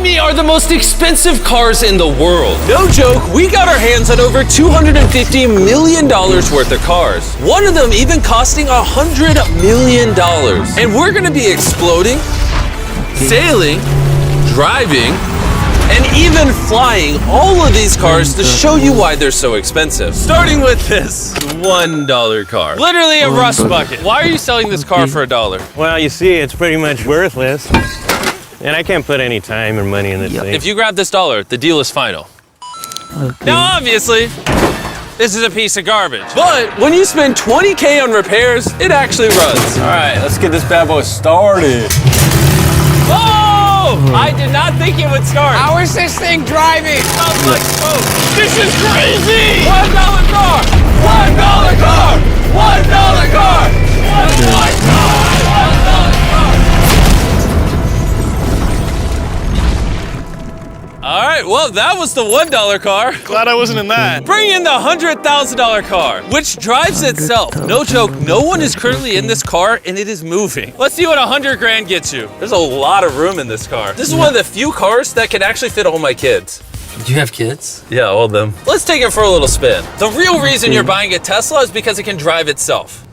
behind me are the most expensive cars in the world. No joke, we got our hands on over $250 million worth of cars. One of them even costing $100 million. And we're gonna be exploding, sailing, driving, and even flying all of these cars to show you why they're so expensive. Starting with this $1 car. Literally a rust bucket. Why are you selling this car for $1? Well, you see, it's pretty much worthless. And I can't put any time or money in this thing. If you grab this $1, the deal is final. Now, obviously, this is a piece of garbage. But when you spend $20K on repairs, it actually runs. All right, let's get this bad boy started. Oh! I did not think it would start. How is this thing driving? Smells like smoke. This is crazy! $1 car! $1 car! $1 car! Oh my God! $1 car! All right, well, that was the $1 car. Glad I wasn't in that. Bring in the $100,000 car, which drives itself. No joke, no one is currently in this car and it is moving. Let's see what 100 grand gets you. There's a lot of room in this car. This is one of the few cars that can actually fit all my kids. Do you have kids? Yeah, all of them. Let's take it for a little spin. The real reason you're buying a Tesla is because it can drive itself.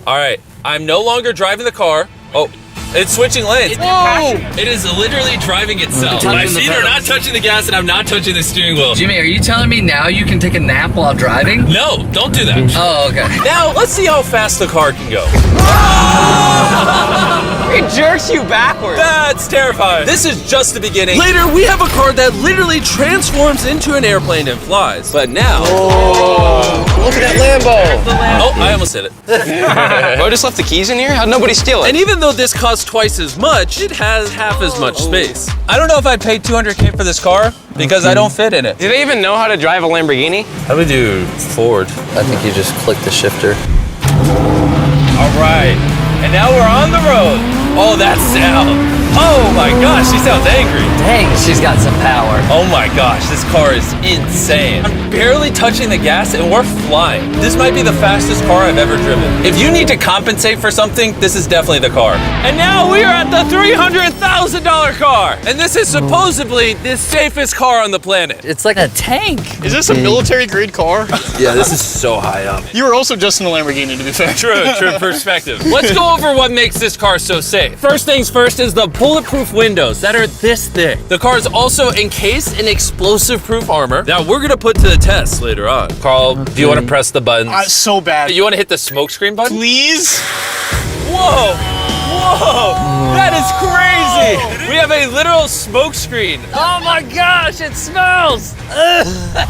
All right, I'm no longer driving the car. Oh. It's switching lanes. Whoa! It is literally driving itself. My feet are not touching the gas and I'm not touching the steering wheel. Jimmy, are you telling me now you can take a nap while driving? No, don't do that. Oh, okay. Now, let's see how fast the car can go. It jerks you backwards. That's terrifying. This is just the beginning. Later, we have a car that literally transforms into an airplane and flies. But now... Look at that Lambo. Oh, I almost hit it. I just left the keys in here? How'd nobody steal it? And even though this costs twice as much, it has half as much space. I don't know if I'd pay $200K for this car because I don't fit in it. Do they even know how to drive a Lamborghini? How do we do forward? I think you just click the shifter. All right, and now we're on the road. Oh, that sound. Oh my gosh, she sounds angry. Dang, she's got some power. Oh my gosh, this car is insane. I'm barely touching the gas and we're flying. This might be the fastest car I've ever driven. If you need to compensate for something, this is definitely the car. And now we are at the $300,000 car. And this is supposedly the safest car on the planet. It's like a tank. Is this a military grade car? Yeah, this is so high up. You were also just in a Lamborghini, to be fair. True perspective. Let's go over what makes this car so safe. First things first is the bulletproof windows that are this thick. The car is also encased in explosive-proof armor that we're gonna put to the test later on. Carl, do you want to press the buttons? So bad. You want to hit the smoke screen button? Please? Whoa! That is crazy! We have a literal smoke screen. Oh my gosh, it smells!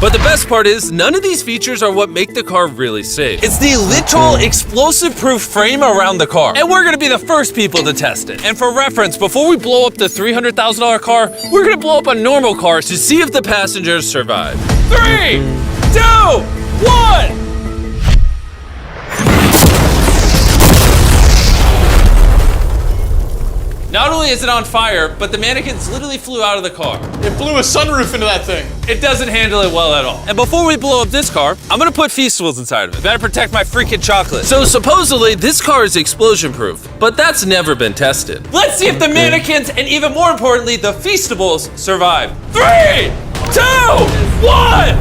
But the best part is, none of these features are what make the car really safe. It's the literal explosive-proof frame around the car. And we're gonna be the first people to test it. And for reference, before we blow up the $300,000 car, we're gonna blow up a normal car to see if the passengers survive. 3, 2, 1! Not only is it on fire, but the mannequins literally flew out of the car. It blew a sunroof into that thing. It doesn't handle it well at all. And before we blow up this car, I'm gonna put Feastables inside of it. Better protect my freaking chocolate. So supposedly, this car is explosion proof, but that's never been tested. Let's see if the mannequins, and even more importantly, the Feastables survive. 3, 2, 1!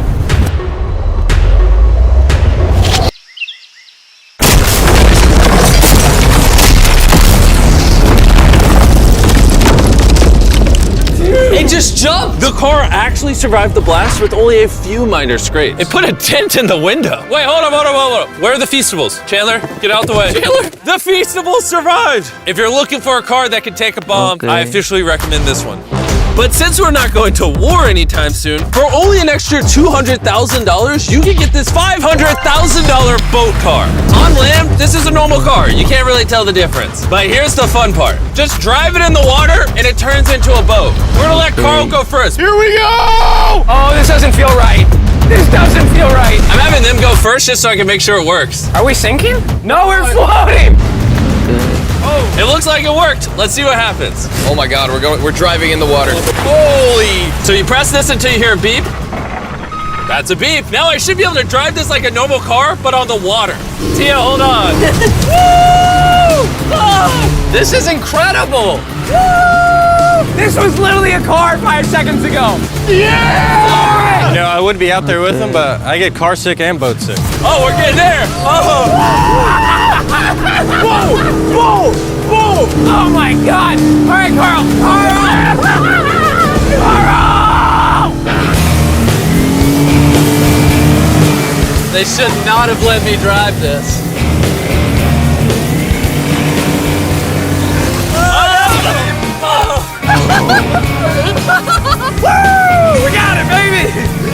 It just jumped! The car actually survived the blast with only a few minor scrapes. It put a dent in the window. Wait, hold up. Where are the Feastables? Chandler, get out the way. Chandler! The Feastables survived! If you're looking for a car that can take a bomb, I officially recommend this one. But since we're not going to war anytime soon, for only an extra $200,000, you can get this $500,000 boat car. On land, this is a normal car. You can't really tell the difference. But here's the fun part. Just drive it in the water and it turns into a boat. We're gonna let Carl go first. Here we go! Oh, this doesn't feel right. This doesn't feel right. I'm having them go first just so I can make sure it works. Are we sinking? No, we're floating. It looks like it worked. Let's see what happens. Oh my God, we're driving in the water. Holy! So you press this until you hear a beep. That's a beep. Now I should be able to drive this like a normal car, but on the water. Tia, hold on. Woo! Oh, this is incredible. Woo! This was literally a car 5 seconds ago. Yeah! You know, I would be out there with them, but I get car sick and boat sick. Oh, we're getting there. Oh. Whoa! Whoa! Whoa! Oh my God! All right, Carl! Carl! They should not have let me drive this. Woo! We got it, baby!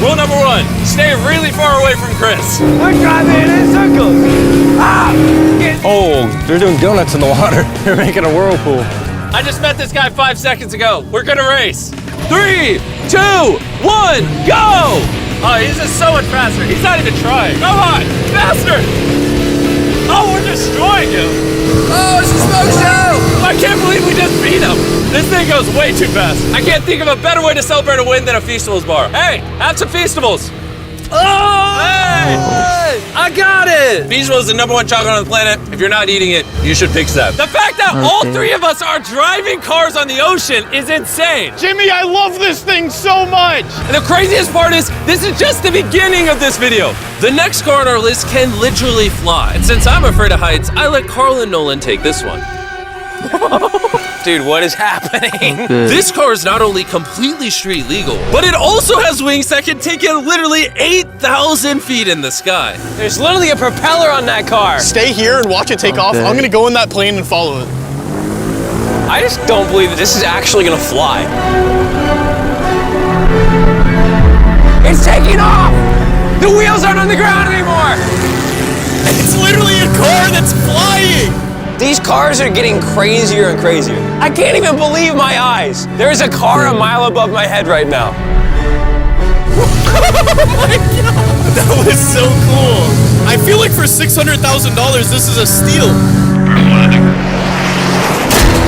Rule number 1, stay really far away from Chris. We're driving in circles. Ah! Oh, they're doing donuts in the water. They're making a whirlpool. I just met this guy 5 seconds ago. We're gonna race. 3, 2, 1, go! Oh, he's just so much faster. He's not even trying. Come on, faster! Oh, we're destroying him. Oh, it's a smoke show! I can't believe we just beat him. This thing goes way too fast. I can't think of a better way to celebrate a win than a Feastables bar. Hey, have some Feastables. Oh! Hey! I got it! Feastables is the #1 chocolate on the planet. If you're not eating it, you should pick that. The fact that all 3 of us are driving cars on the ocean is insane. Jimmy, I love this thing so much. And the craziest part is, this is just the beginning of this video. The next car on our list can literally fly. And since I'm afraid of heights, I let Karl and Nolan take this one. Dude, what is happening? This car is not only completely street legal, but it also has wings that can take it literally 8,000 feet in the sky. There's literally a propeller on that car. Stay here and watch it take off. I'm gonna go in that plane and follow it. I just don't believe that this is actually gonna fly. It's taking off! The wheels aren't on the ground anymore! It's literally a car that's flying. These cars are getting crazier and crazier. I can't even believe my eyes. There is a car a mile above my head right now. That was so cool. I feel like for $600,000, this is a steal.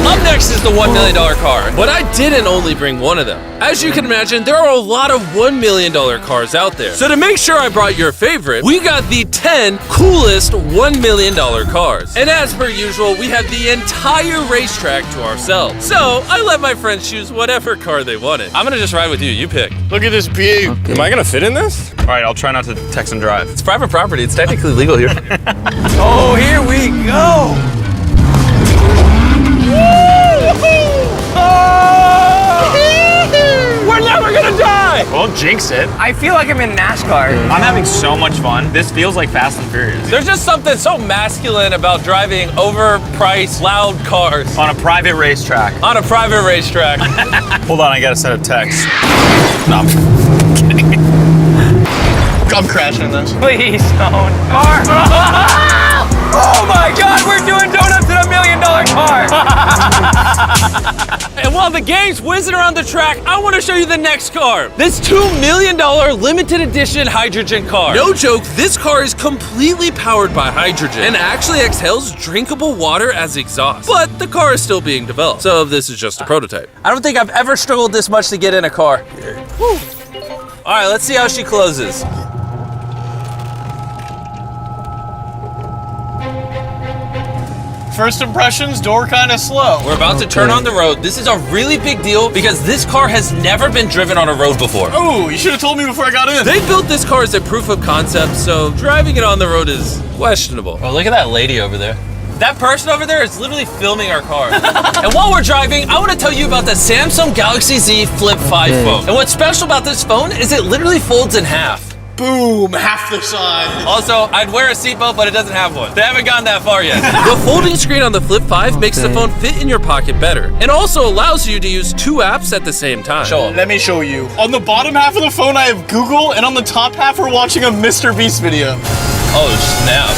Up next is the $1 million car, but I didn't only bring one of them. As you can imagine, there are a lot of $1 million cars out there. So to make sure I brought your favorite, we got the 10 coolest $1 million cars. And as per usual, we have the entire racetrack to ourselves. So I let my friends choose whatever car they wanted. I'm gonna just ride with you, you pick. Look at this view. Am I gonna fit in this? All right, I'll try not to text and drive. It's private property, it's technically legal here. Oh, here we go! We're never gonna die! Well, jinx it. I feel like I'm in NASCAR. I'm having so much fun. This feels like Fast and Furious. There's just something so masculine about driving overpriced, loud cars On a private racetrack. on a private racetrack. Hold on, I gotta send a text. No, I'm I'm crashing this. Please don't. Car. Oh my God, we're doing donuts in $1 million car. And while the game's whizzing around the track, I want to show you the next car. This $2 million limited edition hydrogen car. No joke, this car is completely powered by hydrogen and actually exhales drinkable water as exhaust. But the car is still being developed, so this is just a prototype. I don't think I've ever struggled this much to get in a car. Whew. All right, let's see how she closes. First impressions, door kind of slow. We're about to turn on the road. This is a really big deal because this car has never been driven on a road before. Oh, you should have told me before I got in. They built this car as a proof of concept, so driving it on the road is questionable. Oh, look at that lady over there. That person over there is literally filming our car. And while we're driving, I want to tell you about the Samsung Galaxy Z Flip 5 phone. And what's special about this phone is it literally folds in half. Boom, half the size. Also, I'd wear a seatbelt, but it doesn't have one. They haven't gone that far yet. The folding screen on the Flip 5 makes the phone fit in your pocket better and also allows you to use 2 apps at the same time. Show them. Let me show you. On the bottom half of the phone, I have Google, and on the top half, we're watching a MrBeast video. Oh, snap.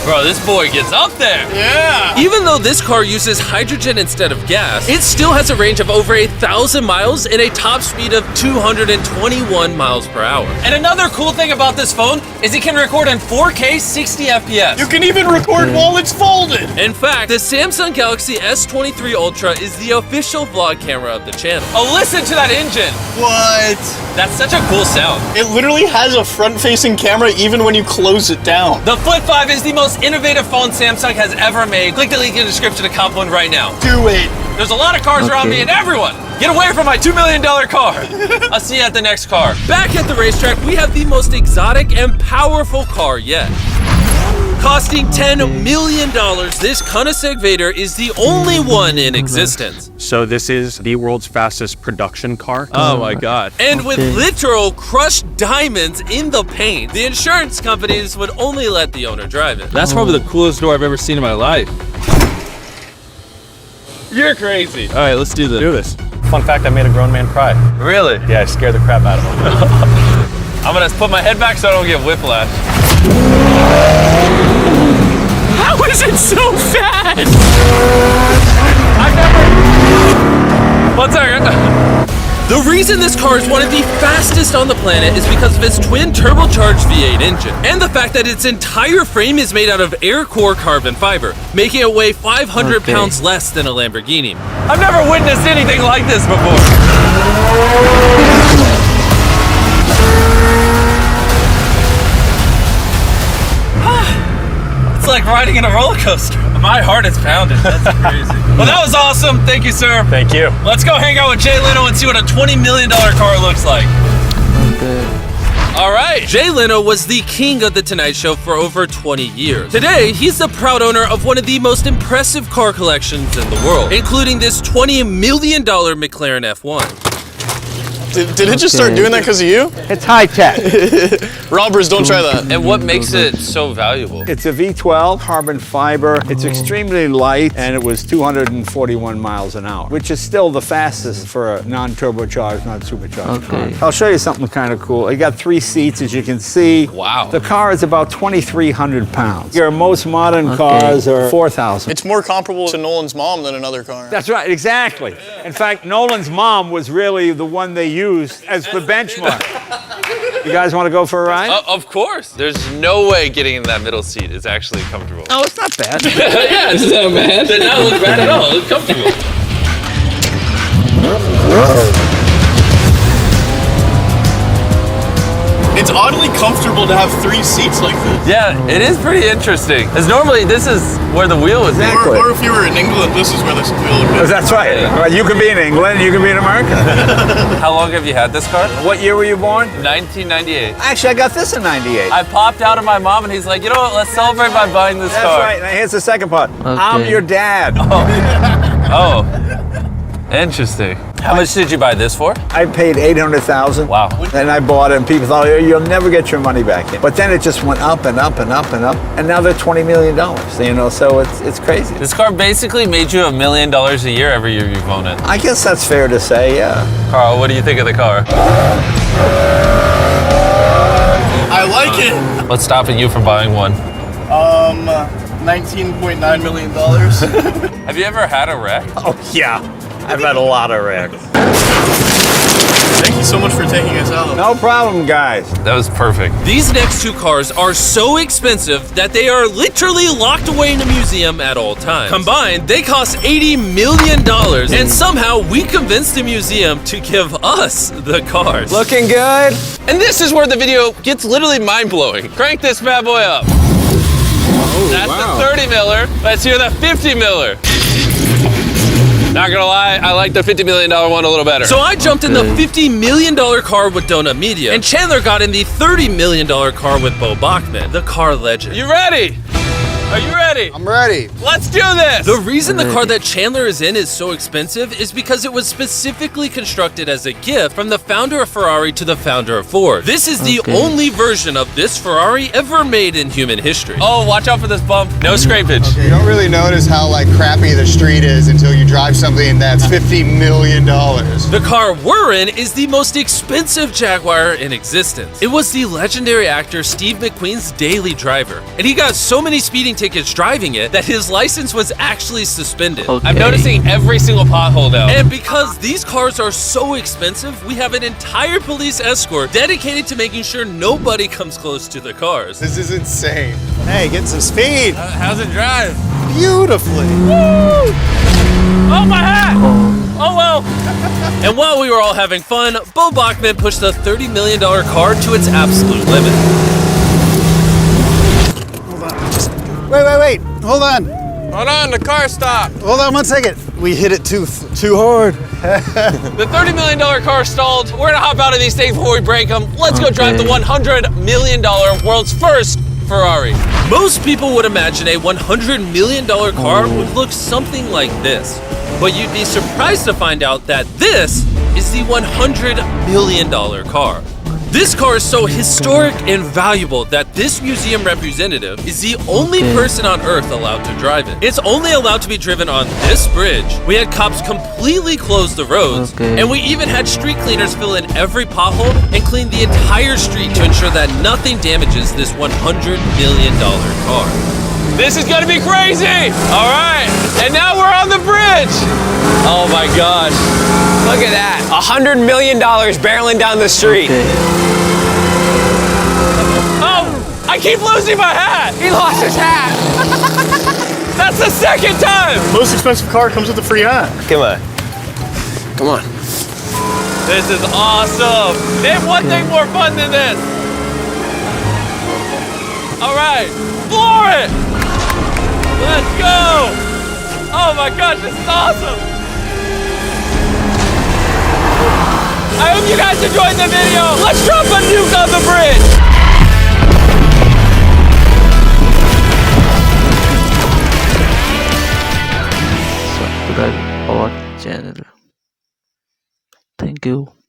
Bro, this boy gets up there. Yeah. Even though this car uses hydrogen instead of gas, it still has a range of over 1,000 miles and a top speed of 221 miles per hour. And another cool thing about this phone is it can record in 4K 60 FPS. You can even record while it's folded. In fact, the Samsung Galaxy S23 Ultra is the official vlog camera of the channel. Oh, listen to that engine. What? That's such a cool sound. It literally has a front-facing camera even when you close it down. The Flip 5 is the most most innovative phone Samsung has ever made. Click the link in the description to cop one right now. Do it. There's a lot of cars around me, and everyone, get away from my $2 million car. I'll see you at the next car. Back at the racetrack, we have the most exotic and powerful car yet. Costing $10 million, this Koenigsegg Vader is the only one in existence. So this is the world's fastest production car. Oh my God. And with literal crushed diamonds in the paint, the insurance companies would only let the owner drive it. That's probably the coolest door I've ever seen in my life. You're crazy. All right, let's do this. Do this. Fun fact, I made a grown man cry. Really? Yeah, I scared the crap out of him. I'm gonna put my head back so I don't get whiplash. How is it so fast? I've never... 1 second. The reason this car is one of the fastest on the planet is because of its twin turbocharged V8 engine, and the fact that its entire frame is made out of air core carbon fiber, making it weigh 500 pounds less than a Lamborghini. I've never witnessed anything like this before. It's like riding in a roller coaster. My heart is pounding. That's crazy. Well, that was awesome. Thank you, sir. Thank you. Let's go hang out with Jay Leno and see what a $20 million car looks like. All right. Jay Leno was the king of The Tonight Show for over 20 years. Today, he's the proud owner of one of the most impressive car collections in the world, including this $20 million McLaren F1. Did it just start doing that because of you? It's high tech. Robbers, don't try that. And what makes it so valuable? It's a V12 carbon fiber. It's extremely light, and it was 241 miles an hour, which is still the fastest for a non-turbocharged, non-supercharged car. I'll show you something kind of cool. It got 3 seats, as you can see. Wow. The car is about 2,300 pounds. Your most modern cars are 4,000. It's more comparable to Nolan's mom than another car. That's right, exactly. In fact, Nolan's mom was really the one they used as the benchmark. You guys want to go for a ride? Of course. There's no way getting in that middle seat is actually comfortable. No, it's not bad. Yeah, it's not bad. It does not look bad at all. It's comfortable. It's oddly comfortable to have 3 seats like this. Yeah, it is pretty interesting. Because normally this is where the wheel is. Exactly. Or if you were in England, this is where this wheel would be. That's right. You can be in England, you can be in America. How long have you had this car? What year were you born? 1998. Actually, I got this in 98. I popped out of my mom and he's like, you know what, let's celebrate by buying this That's car. right. Now here's the second part. I'm your dad. Oh, interesting. How much did you buy this for? I paid $800,000. Wow. And I bought it, and people thought, you'll never get your money back in. But then it just went up and up and up and up, and now they're $20 million. You know, so it's crazy. This car basically made you $1 million a year every year you've owned it. I guess that's fair to say, yeah. Carl, what do you think of the car? I like it. What's stopping you from buying one? $19.9 million. Have you ever had a wreck? Oh, yeah. I've had a lot of wrecks. Thank you so much for taking us out. No problem, guys. That was perfect. These next 2 cars are so expensive that they are literally locked away in a museum at all times. Combined, they cost $80 million, and somehow we convinced the museum to give us the cars. Looking good. And this is where the video gets literally mind-blowing. Crank this bad boy up. That's the 30 miller. Let's hear the 50 miller. Not gonna lie, I like the $50 million one a little better. So I jumped in the $50 million car with Donut Media, and Chandler got in the $30 million car with Bo Bachman, the car legend. You ready? Are you ready? I'm ready. Let's do this! The reason the car that Chandler is in is so expensive is because it was specifically constructed as a gift from the founder of Ferrari to the founder of Ford. This is the only version of this Ferrari ever made in human history. Oh, watch out for this bump. No scrapage. You don't really notice how crappy the street is until you drive something that's $50 million. The car we're in is the most expensive Jaguar in existence. It was the legendary actor Steve McQueen's daily driver, and he got so many speeding tickets driving it that his license was actually suspended. I'm noticing every single pothole now. And because these cars are so expensive, we have an entire police escort dedicated to making sure nobody comes close to the cars. This is insane. Hey, get some speed. How's it drive? Beautifully. Woo! Oh, my hat! Oh, well. And while we were all having fun, Bo Bachman pushed the $30 million car to its absolute limit. Wait. Hold on. Hold on, the car stopped. Hold on 1 second. We hit it too hard. The $30 million car stalled. We're gonna hop out of these things before we break them. Let's go drive the $100 million world's first Ferrari. Most people would imagine a $100 million car would look something like this. But you'd be surprised to find out that this is the $100 million car. This car is so historic and valuable that this museum representative is the only person on Earth allowed to drive it. It's only allowed to be driven on this bridge. We had cops completely close the roads, and we even had street cleaners fill in every pothole and clean the entire street to ensure that nothing damages this $100 million car. This is gonna be crazy! All right, and now we're on the bridge. Oh my gosh. Look at that. $100 million barreling down the street. Oh, I keep losing my hat. He lost his hat. That's the second time. Most expensive car comes with a free hat. Come on. This is awesome. Name one thing more fun than this. All right, floor it. Let's go. Oh my gosh, this is awesome. I hope you guys enjoyed the video. Let's drop a nuke on the bridge. Subscribe our channel. Thank you.